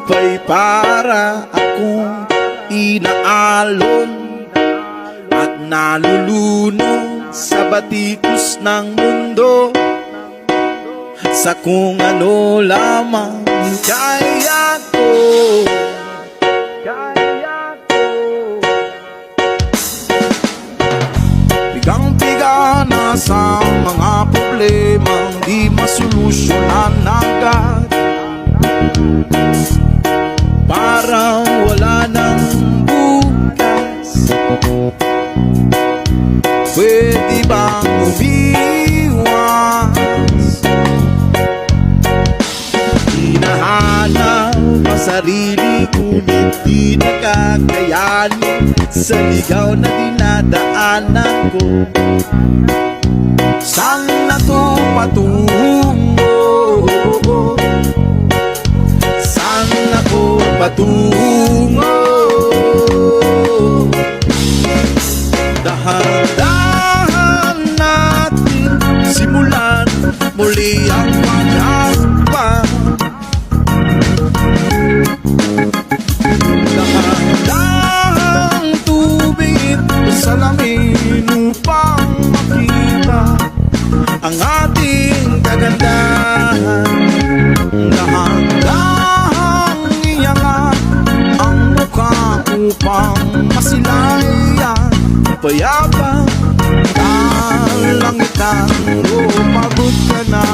pa'y para akong inaalon at nalulunod sa batikos ng mundo, sa kung ano lamang kaya ko. Pigang-piga na sa mga problemang di masolusyonan agad, parang wala nang bukas. Pwede bang umiwas? Hinahanap ang sarili ngunit di nakakayanin sa ligaw na dinadaanan ko. Saan na to patungo? Saan ako patungo? Dahan-dahan natin simulan muli ang pag-akbang. Dahan-dahang tubig sa lamin upang makita ang ating kagandahan. Dahan-dahang iyangat ang mukha upang masilayan payapa kalangitan. Oh, pagod ka na.